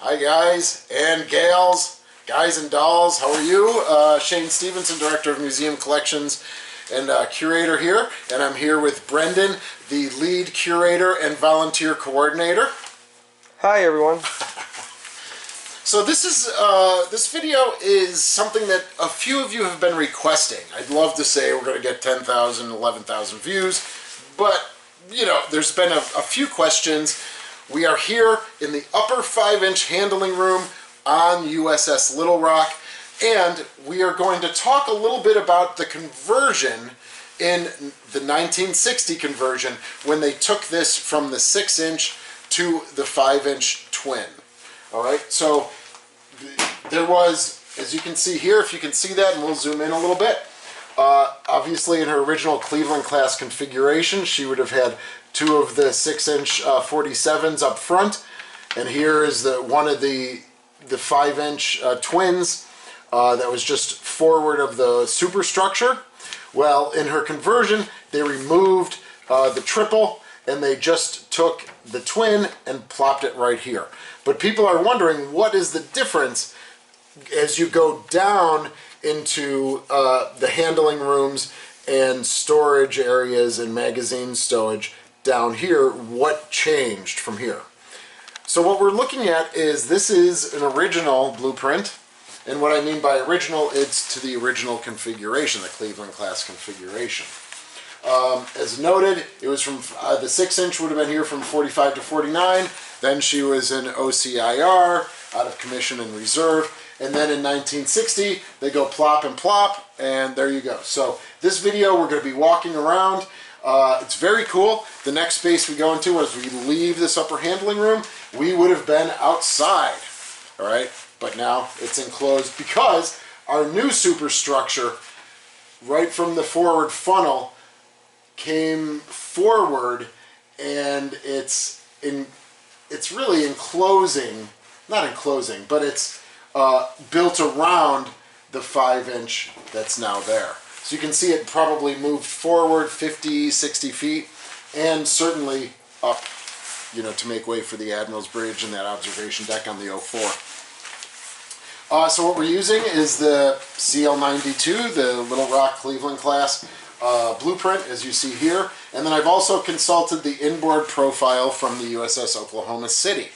Hi guys and gals, guys and dolls, how are you? Shane Stevenson, Director of Museum Collections and Curator here, and I'm here with Brendan, the lead curator and volunteer coordinator. Hi everyone. So this video is something that a few of you have been requesting. I'd love to say we're going to get 10,000, 11,000 views, but you know, there's been a few questions. We are here in the upper 5-inch handling room on USS Little Rock, and we are going to talk a little bit about the conversion in the 1960 conversion when they took this from the 6-inch to the 5-inch twin. All right, so there was, as you can see here, if you can see that, and we'll zoom in a little bit, obviously in her original Cleveland class configuration, she would have had two of the 6-inch 47s up front, and here is one of the 5-inch twins that was just forward of the superstructure. Well, in her conversion, they removed the triple and they just took the twin and plopped it right here. But people are wondering, what is the difference as you go down into the handling rooms and storage areas and magazine stowage down here? What changed from here? So what we're looking at is, this is an original blueprint, and what I mean by original, it's to the original configuration, the Cleveland class configuration. As noted, it was from the 6-inch would have been here from 45 to 49, then she was in OCIR, out of commission and reserve, and then in 1960 they go plop and plop, and there you go. So this video we're going to be walking around. It's very cool. The next space we go into, as we leave this upper handling room, we would have been outside, all right? But now it's enclosed because our new superstructure, right from the forward funnel, came forward, and it's really enclosing, not enclosing, but it's built around the 5-inch that's now there. So you can see it probably moved forward 50, 60 feet, and certainly up, you know, to make way for the Admiral's Bridge and that observation deck on the 04. So what we're using is the CL92, the Little Rock Cleveland class blueprint, as you see here. And then I've also consulted the inboard profile from the USS Oklahoma City.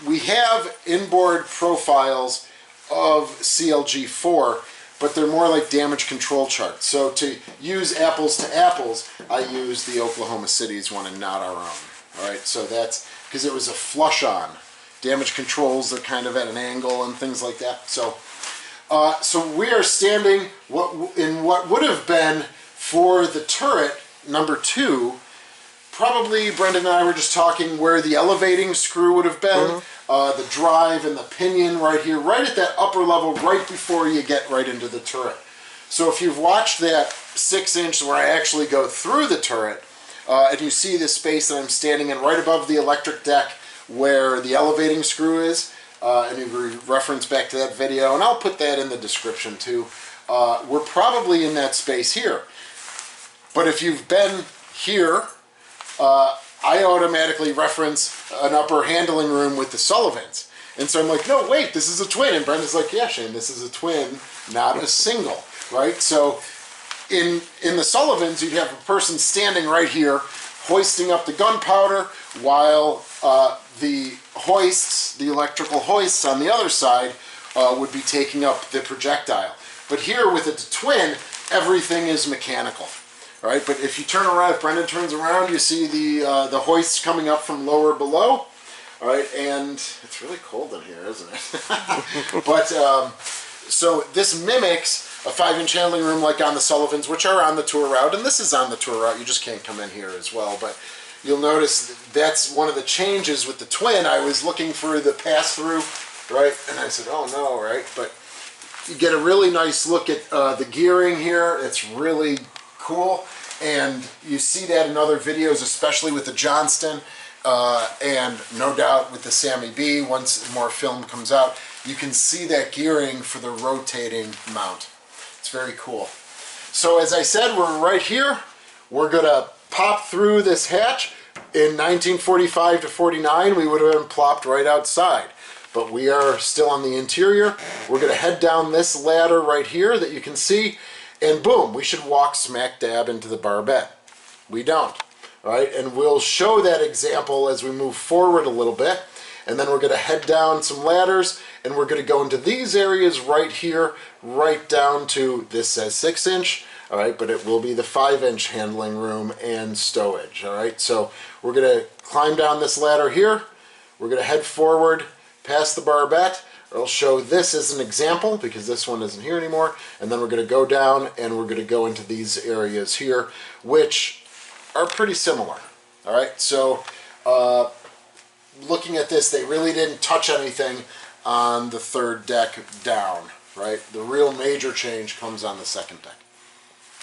We have inboard profiles of CLG4, but they're more like damage control charts. So to use apples to apples, I use the Oklahoma City's one and not our own. All right, so that's because it was a flush on. Damage controls are kind of at an angle and things like that. So we are standing in what would have been for the turret number 2. Probably Brendan and I were just talking where the elevating screw would have been, the drive and the pinion right here, right at that upper level, right before you get right into the turret. So if you've watched that 6-inch where I actually go through the turret, and you see this space that I'm standing in right above the electric deck where the elevating screw is, and you reference back to that video, and I'll put that in the description too, we're probably in that space here. But if you've been here, I automatically reference an upper handling room with the Sullivans. And so I'm like, no, wait, this is a twin. And Brenda's like, yeah, Shane, this is a twin, not a single, right? So in the Sullivans, you'd have a person standing right here hoisting up the gunpowder while the hoists, the electrical hoists on the other side, would be taking up the projectile. But here with a twin, everything is mechanical. All right, but if you turn around, if Brendan turns around, you see the hoists coming up from lower below. All right, and it's really cold in here, isn't it? But so this mimics a 5-inch handling room like on the Sullivans, which are on the tour route, and this is on the tour route. You just can't come in here as well. But you'll notice that's one of the changes with the twin. I was looking for the pass-through, right, and I said, oh no, right? But you get a really nice look at the gearing here. It's really cool, and you see that in other videos, especially with the Johnston, and no doubt with the Sammy B. Once more film comes out, you can see that gearing for the rotating mount. It's very cool. So as I said, we're right here. We're gonna pop through this hatch, in 1945 to 49, we would have been plopped right outside. But we are still on the interior. We're gonna head down this ladder right here that you can see, and boom, we should walk smack dab into the Barbette. We don't, all right? And we'll show that example as we move forward a little bit. And then we're gonna head down some ladders, and we're gonna go into these areas right here, right down to, this says 6-inch, all right, but it will be the 5-inch handling room and stowage, all right? So we're gonna climb down this ladder here. We're gonna head forward past the Barbette. I'll show this as an example because this one isn't here anymore. And then we're gonna go down and we're gonna go into these areas here, which are pretty similar, all right? So looking at this, they really didn't touch anything on the third deck down, right? The real major change comes on the second deck.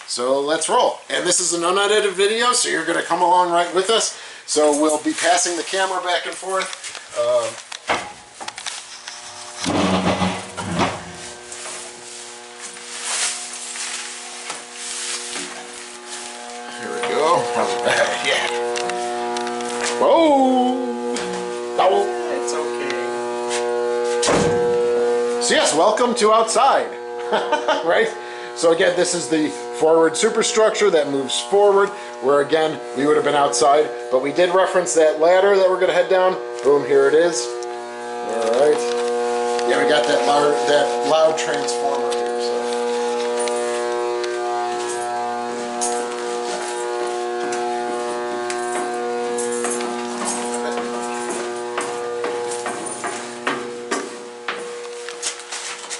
So let's roll. And this is an unedited video, so you're gonna come along right with us. So we'll be passing the camera back and forth. Here we go. Yeah. Whoa! Oh. It's okay. So yes, welcome to outside, right? So again, this is the forward superstructure that moves forward, where again, we would have been outside, but we did reference that ladder that we're gonna head down. Boom, here it is. All right. Yeah, we got that loud transformer here, so.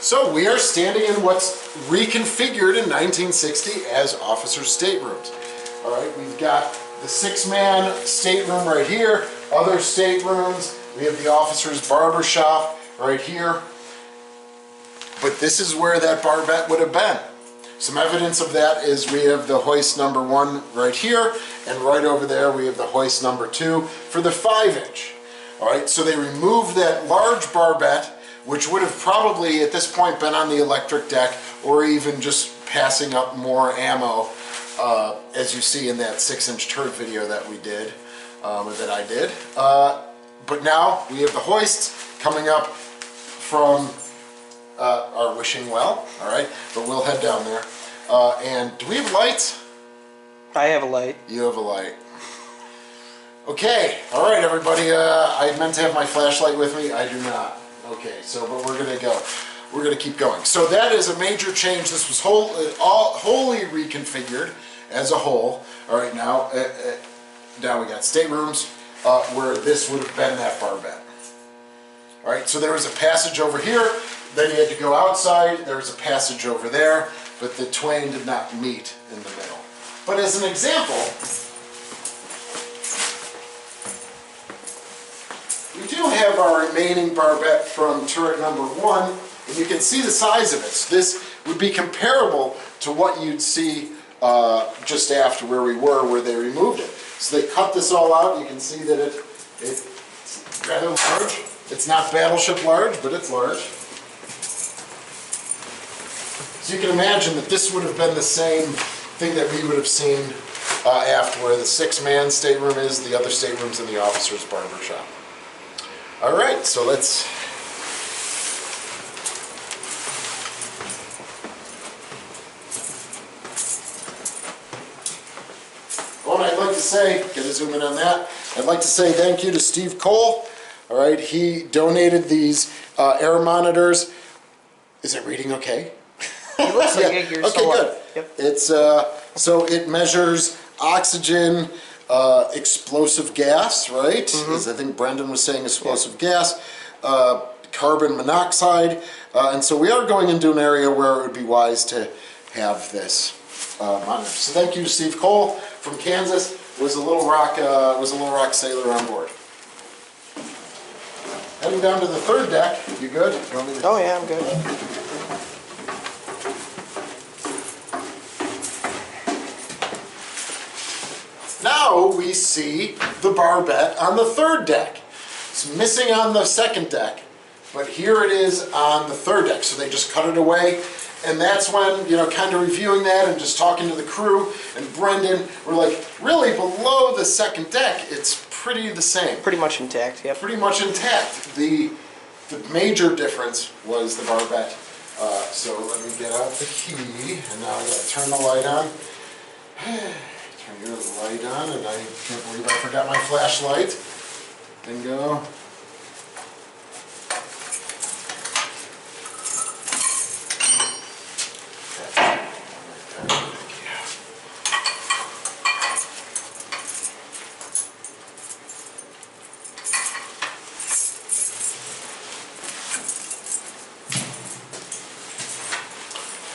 So we are standing in what's reconfigured in 1960 as officers' staterooms. All right, we've got the 6-man stateroom right here, other staterooms. We have the officers' barber shop right here. But this is where that Barbette would have been. Some evidence of that is we have the hoist number 1 right here, and right over there we have the hoist number 2 for the 5-inch. All right, so they removed that large Barbette, which would have probably at this point been on the electric deck or even just passing up more ammo, as you see in that 6-inch turret video that we did, or that I did. But now we have the hoist coming up from our wishing well, all right? But we'll head down there. And do we have lights? I have a light. You have a light. Okay, all right, everybody. I meant to have my flashlight with me. I do not. Okay, so but we're gonna go. We're gonna keep going. So that is a major change. This was wholly reconfigured as a whole. All right, now we got staterooms where this would have been that Barbette. All right, so there was a passage over here. Then you had to go outside. There was a passage over there, but the twain did not meet in the middle. But as an example, we do have our remaining Barbette from turret number 1, and you can see the size of it. So this would be comparable to what you'd see just after where we were, where they removed it. So they cut this all out. You can see that it's rather large. It's not battleship large, but it's large. So you can imagine that this would have been the same thing that we would have seen after, where the 6-man stateroom is, the other staterooms in the officer's barber shop. All right, so let's... Oh, and I'd like to say, gotta zoom in on that, I'd like to say thank you to Steve Cole. All right, he donated these air monitors. Is it reading okay? It looks like it. You're okay, good. Yep. It's so it measures oxygen, explosive gas, right? As I think Brendan was saying, explosive gas, carbon monoxide, and so we are going into an area where it would be wise to have this monitor. So thank you, Steve Cole from Kansas. Was a Little Rock sailor on board. Heading down to the third deck. You good? You want me to... Oh yeah, I'm good. Now we see the Barbette on the third deck. It's missing on the second deck, but here it is on the third deck. So they just cut it away And that's when, you know, kind of reviewing that and just talking to the crew and Brendan, we're like, really below the second deck, it's pretty the same. Pretty much intact, yep. Pretty much intact. The major difference was the barbette. So let me get out the key, and now I gotta turn the light on. Turn your light on, and I can't believe I forgot my flashlight. Bingo.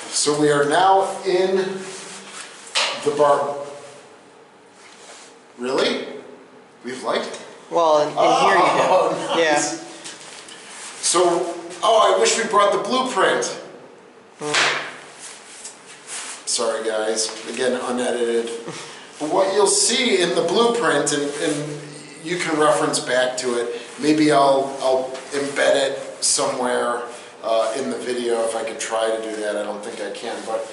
So we are now in the bar. Really? We have light? Well, in here you do. Nice. Yeah. So, I wish we brought the blueprint. Sorry guys, again unedited. But what you'll see in the blueprint, and you can reference back to it, maybe I'll embed it somewhere in the video if I could try to do that. I don't think I can, but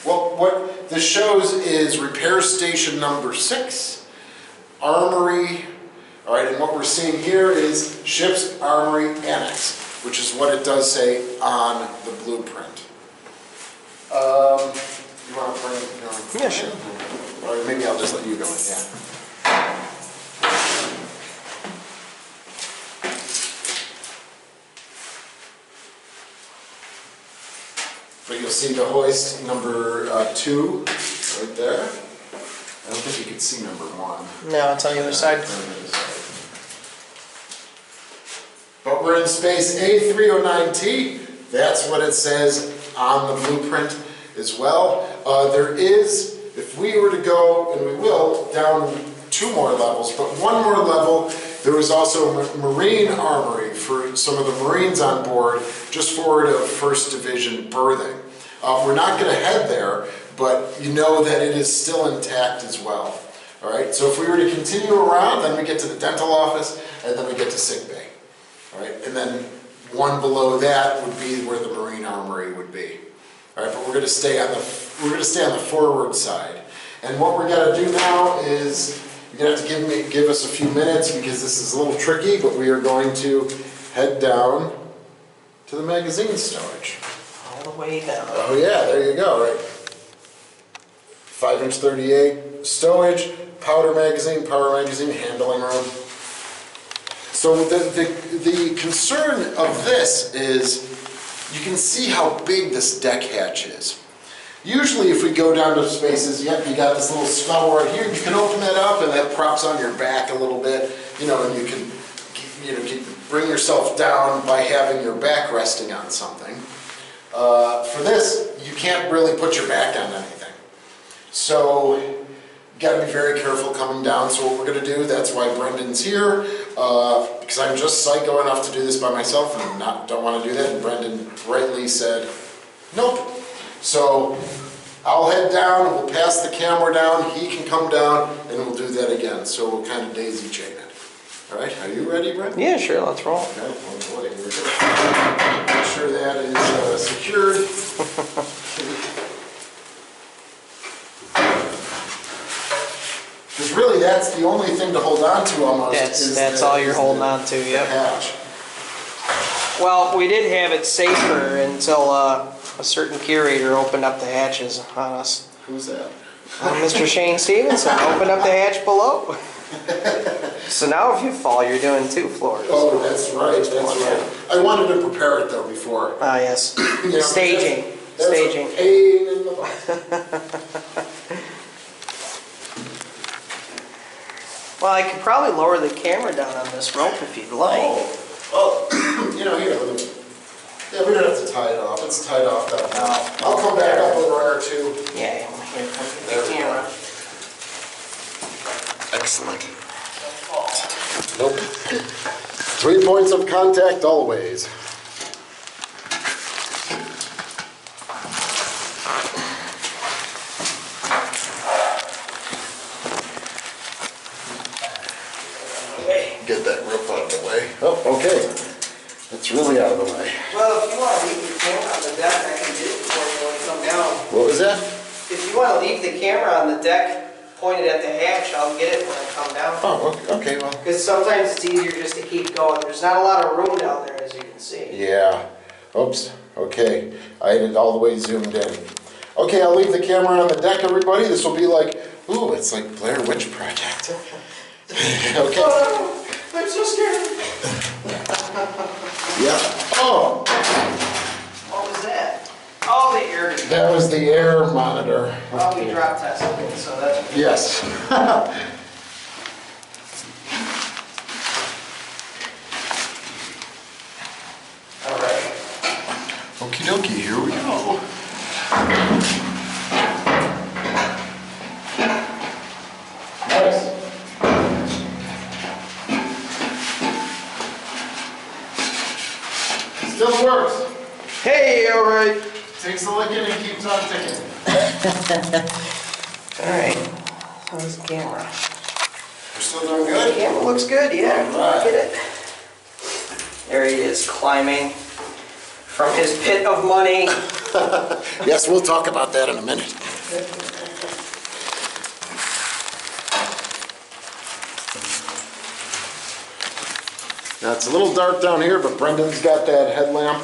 well, what this shows is repair station number 6, armory. All right, and what we're seeing here is ship's armory annex, which is what it does say on the blueprint. You want to bring it? Yeah, sure. Or maybe I'll just let you go in. Yeah. But you'll see the hoist number 2 right there. I don't think you can see number 1. No, it's on the other side. But we're in space A309T. That's what it says on the blueprint as well. There is, if we were to go, and we will, down 2 more levels, but 1 more level, there was also a Marine armory for some of the Marines on board, just forward of 1st Division berthing. We're not going to head there, but you know that it is still intact as well. All right, so if we were to continue around, then we get to the dental office, and then we get to sick bay. All right, and then 1 below that would be where the Marine armory would be. All right, but we're going to stay on the forward side. And what we're going to do now is you're going to have to give us a few minutes because this is a little tricky, but we are going to head down to the magazine stowage. All the way down. Oh yeah, there you go, right? 5" 38 stowage, power magazine, handling room. So the concern of this is you can see how big this deck hatch is. Usually if we go down to spaces, yep, you got this little scuttle right here, you can open that up and that props on your back a little bit, you know, and you can, bring yourself down by having your back resting on something. For this, you can't really put your back on anything. So you got to be very careful coming down. So what we're going to do, that's why Brendan's here, because I'm just psycho enough to do this by myself and don't want to do that. And Brendan rightly said, nope. So I'll head down, we'll pass the camera down, he can come down, and we'll do that again. So we'll kind of daisy chain it. All right, are you ready, Brendan? Yeah, sure, let's roll. Okay, oh boy, here we go. Make sure that is secured. Because really, that's the only thing to hold on to almost. That's all you're holding on to, yep. Hatch. Well, we did have it safer until a certain curator opened up the hatches on us. Who's that? Mr. Shane Stevenson opened up the hatch below. So now if you fall, you're doing 2 floors. Oh, that's right, that's right. I wanted to prepare it though before. Ah, yes. You know, Staging. That's Staging. a pain in the butt. Well, I could probably lower the camera down on this rope if you'd like. Oh, you know, here. Yeah, we don't have to tie it off. It's tied off that now. I'll come back up a run or 2. Yeah, here comes There the we camera. go. Excellent. Nope. 3 points of contact always. Get that rope out of the way. Oh, okay. It's really out of the way. Well, if you want to leave camera on the deck, I can get it for you when you come down. What was that? If you want to leave the camera on the deck pointed at the hatch, I'll get it when I come down. Oh, okay, well. Because sometimes it's easier just to keep going. There's not a lot of room down there, as you can see. Yeah. Oops. Okay. I had it all the way zoomed in. Okay, I'll leave the camera on the deck, everybody. This will be like, ooh, it's like Blair Witch Project. Okay. Oh, I'm so scared. Yeah. Oh, What was that? Oh, the air. that was the air monitor. Oh, we drop tested it, so that's. Yes. All right. Okie dokie, here we go. Nice. Still works. Hey, all right. Takes a licking and keeps on ticking. All right. How's the camera? We're still doing The good? camera looks good, yeah. Right. Look at it. There he is, climbing from his pit of money. Yes, we'll talk about that in a minute. Now it's a little dark down here, but Brendan's got that headlamp.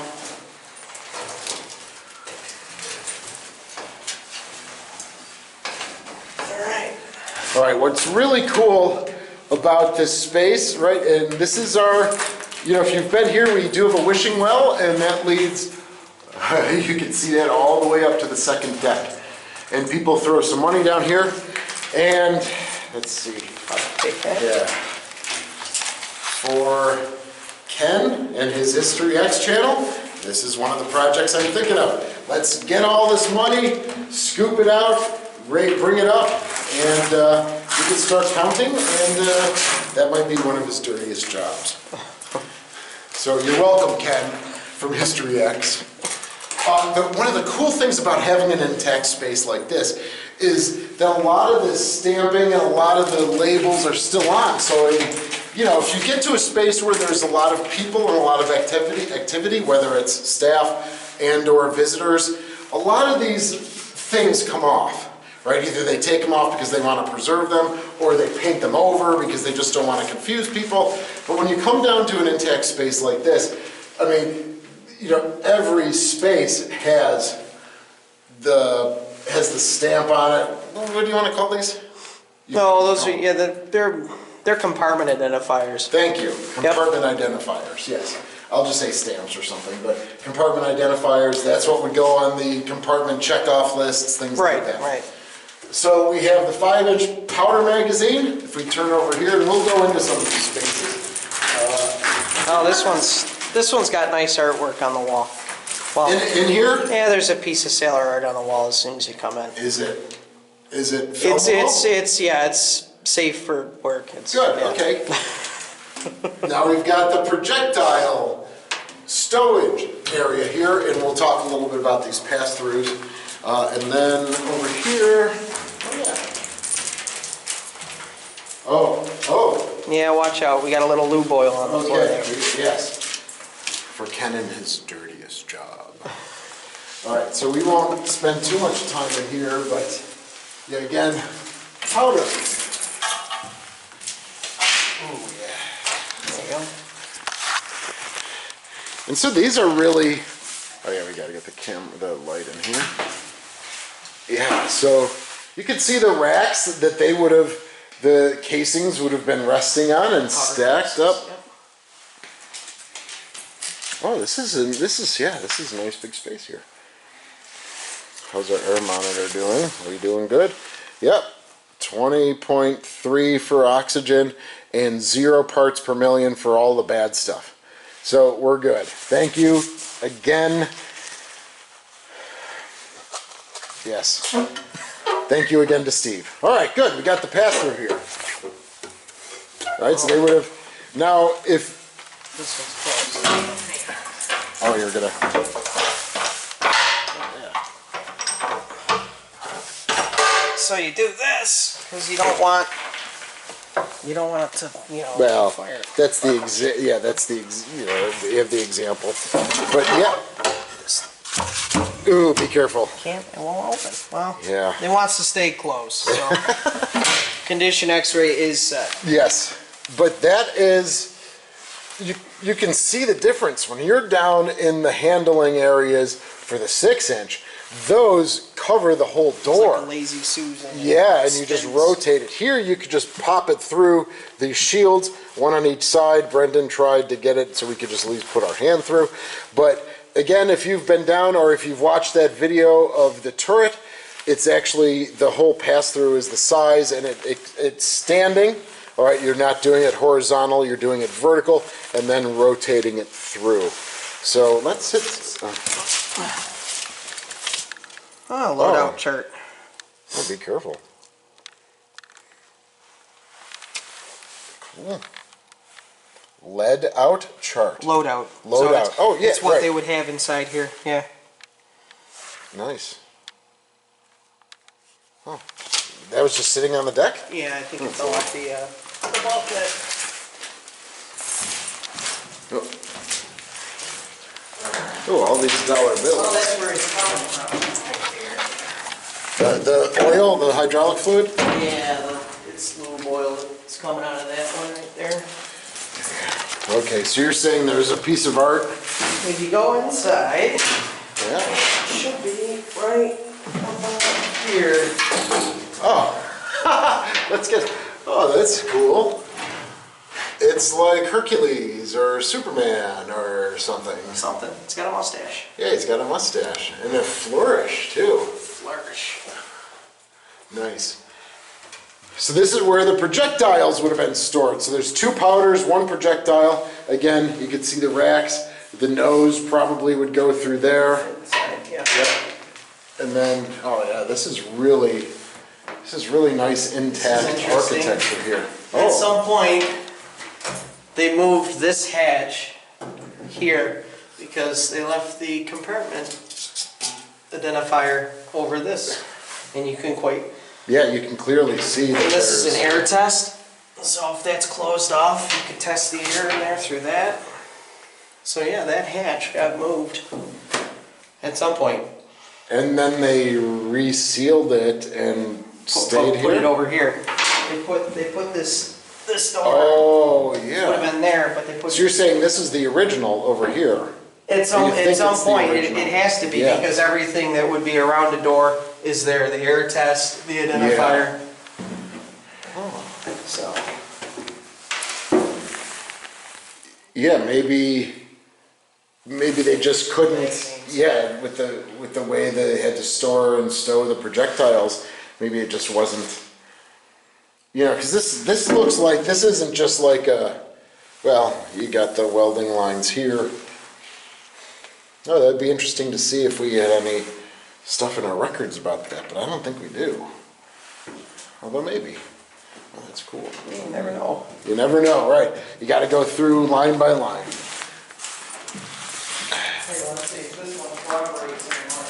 All right, what's really cool about this space, right, and this is our, you know, if you've been here, we do have a wishing well, and that leads, you can see that all the way up to the second deck. And people throw some money down here, and let's see. Take that. Yeah. For Ken and his History X channel, this is one of the projects I'm thinking of. Let's get all this money, scoop it out, bring it up, and we can start counting, and that might be one of his dirtiest jobs. So you're welcome, Ken, from History X. One of the cool things about having an intact space like this is that a lot of the stamping and a lot of the labels are still on. So, you know, if you get to a space where there's a lot of people and a lot of activity, whether it's staff and or visitors, a lot of these things come off, right? Either they take them off because they want to preserve them, or they paint them over because they just don't want to confuse people. But when you come down to an intact space like this, I mean, you know, every space has the stamp on it. What do you want to call these? No, those are, yeah, they're compartment identifiers. Thank you. Compartment identifiers, yes. I'll just say stamps or something, but compartment identifiers, that's what would go on the compartment checkoff lists, things like that. Right. So we have the 5-inch powder magazine. If we turn over here, and we'll go into some of these spaces. Oh, this one's got nice artwork on the wall. Well, In here? yeah, there's a piece of sailor art on the wall as soon as you come in. Is it It's safe for work. Good, yeah. okay. Now we've got the projectile stowage area here, and we'll talk a little bit about these pass-throughs. And then over here, oh. Yeah, watch out. We got a little lube oil on the floor Okay, there. yes. For Ken and his dirtiest job. All right, so we won't spend too much time in here, but yeah, again, powder. Oh yeah. There you go. And so these are really, oh yeah, we gotta get the light in here. Yeah, so you can see the racks that they would have, the casings would have been resting on and stacked up. Yep. Oh, this is a nice big space here. How's our air monitor doing? Are we doing good? Yep, 20.3 for oxygen and 0 parts per million for all the bad stuff. So we're good. Thank you again. Yes. Thank you again to Steve. All right, good. We got the pass-through here. All right, so they would have, now if, This one's closed. oh, you're gonna, So you do this because you don't want it to, well, fire. that's the you know, you have the example. But yeah, This Ooh, be careful. It won't open. Well, yeah. It wants to stay closed, so condition X-ray is set. Yes, but that is, you can see the difference when you're down in the handling areas for the 6-inch. Those cover the whole door. It's like a lazy Susan. Yeah, and you just rotate it. Here you could just pop it through these shields, one on each side. Brendan tried to get it so we could just at least put our hand through. But again, if you've been down or if you've watched that video of the turret, it's actually, the whole pass-through is the size, and it's standing. All right, you're not doing it horizontal, you're doing it vertical, and then rotating it through. So let's hit... loadout chart. Oh, be careful. Cool. Lead out chart. Loadout. Loadout. Oh, yeah, it's what right. they would have inside here. Yeah. Nice. Oh, that was just sitting on the deck? Yeah, I think it fell off the bulkhead. Oh, all these dollar bills. Well, that's where it's coming from. The oil, the hydraulic fluid? Yeah, it's lube oil. It's coming out of that one right there. Okay, so you're saying there's a piece of art? If you go inside, Yeah. it should be right about here. Oh, let's get. Oh, that's cool. It's like Hercules or Superman or something. Something. It's got a mustache. Yeah, he's got a mustache and a flourish too. Flourish. Nice. So this is where the projectiles would have been stored. So there's 2 powders, 1 projectile. Again, you can see the racks. The nose probably would go through there. Inside, yeah. Yep. And then, oh yeah, this is really nice intact architecture here. At some point, they moved this hatch here because they left the compartment identifier over this, and you couldn't quite. Yeah, you can clearly see that. And this is an air test, so if that's closed off, you could test the air in there through that. So yeah, that hatch got moved at some point. And then they resealed it and stayed here. Put it over here. They put this door. Oh Would yeah. have been there, but they put. So you're saying this is the original over here? At some point, it has to be, Yeah. because everything that would be around the door is there. The air test, the identifier. So. Yeah, maybe they just couldn't. Yeah, with the way they had to store and stow the projectiles, maybe it just wasn't. You know, because this looks like, this isn't just like a. Well, you got the welding lines here. Oh, that'd be interesting to see if we had any stuff in our records about that, but I don't think we do. Although maybe. Oh, that's cool. You never know. You never know, right? You got to go through line by line. Here, let's see if this one cooperates anymore.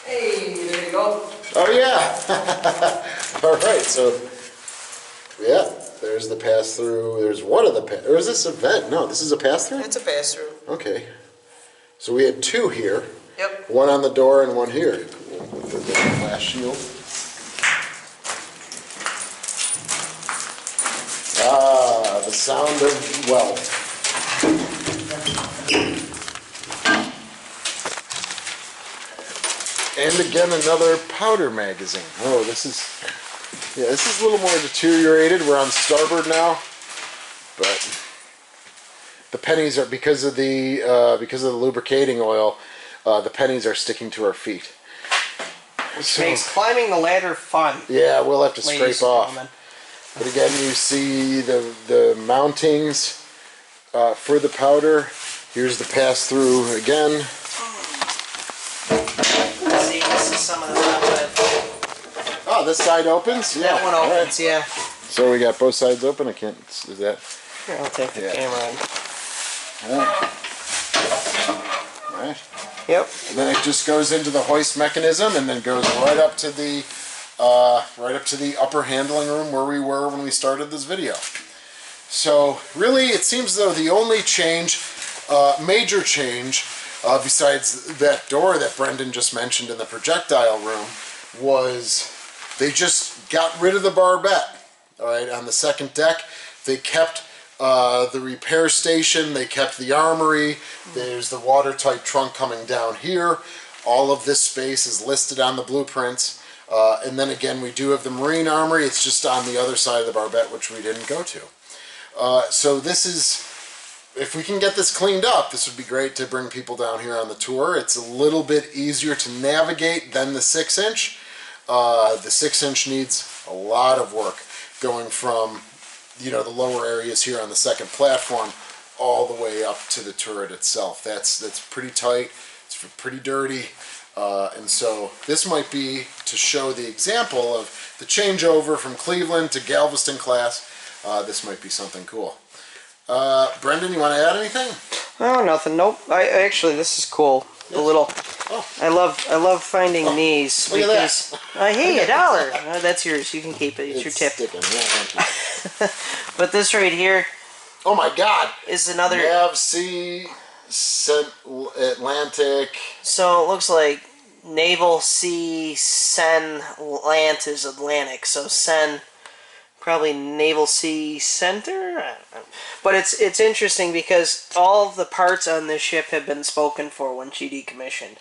Hey, there you go. Oh yeah. All right, so yeah, there's the pass-through. There's one of the or is this a vent? No, this is a pass-through? It's a pass-through. Okay. So we had 2 here. Yep. One on the door and one here. Cool. With the glass shield. Ah, the sound of wealth. And again, another powder magazine. Oh, this is a little more deteriorated. We're on starboard now, but the pennies are, because of the lubricating oil, the pennies are sticking to our feet. Which makes climbing the ladder fun. Yeah, we'll have to ladies scrape and off. gentlemen. But again, you see the mountings for the powder. Here's the pass-through again. See, this is some of the stuff Oh, this side opens? Yeah. that one all right. opens, yeah. So we got both sides open? I can't, is that? Here, I'll take the Yeah. camera in. All right. Yep. And then it just goes into the hoist mechanism and then goes right up to the upper handling room where we were when we started this video. So really, it seems though the only change, major change, besides that door that Brendan just mentioned in the projectile room, was they just got rid of the barbette. All right, on the second deck, they kept the repair station, they kept the armory, there's the watertight trunk coming down here. All of this space is listed on the blueprints. And then again, we do have the marine armory, it's just on the other side of the barbette, which we didn't go to. So this is, if we can get this cleaned up, this would be great to bring people down here on the tour. It's a little bit easier to navigate than the 6-inch. The 6-inch needs a lot of work, going from, you know, the lower areas here on the second platform all the way up to the turret itself. That's pretty tight, it's pretty dirty, and so this might be to show the example of the changeover from Cleveland to Galveston class. This might be something cool. Brendan, you want to add anything? Oh, nothing. Nope. Actually, this is cool. Yes. The little. Oh. I love finding these. Look because, at hey, $1. That's yours. You can keep it. It's your tip. Sticking. Yeah, thank you. But this right here. Oh my God! Is another. Nav C, Atlantic. So it looks like Naval Sea, Sen, Lant is Atlantic. So Sen, probably Naval Sea Center. But it's interesting because all of the parts on this ship have been spoken for when she decommissioned.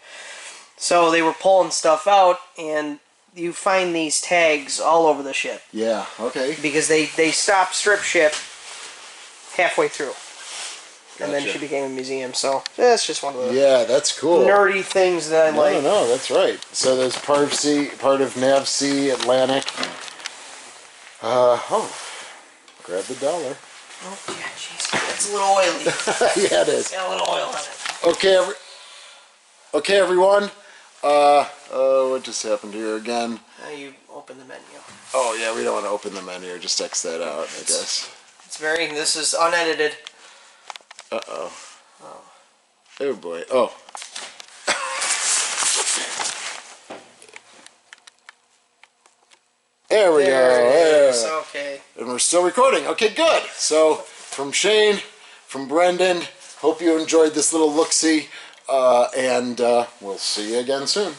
So they were pulling stuff out, and you find these tags all over the ship. Yeah. Okay. Because they stopped strip ship halfway through. Gotcha. And then she became a museum. So that's just one of the that's cool. nerdy things that I like. No, that's right. So there's part of Nav C, Atlantic. Grab the $1. Oh, yeah, jeez. It's a little oily. Yeah, it is. Got a little oil on it. Okay, everyone. What just happened here again? Now you open the menu. Oh, yeah, we don't want to open the menu. Just X that out, I guess. This is unedited. Uh-oh. Oh, boy. Oh. There we go. There it is. Okay. And we're still recording. Okay, good. So, from Shane, from Brendan, hope you enjoyed this little look-see, and we'll see you again soon.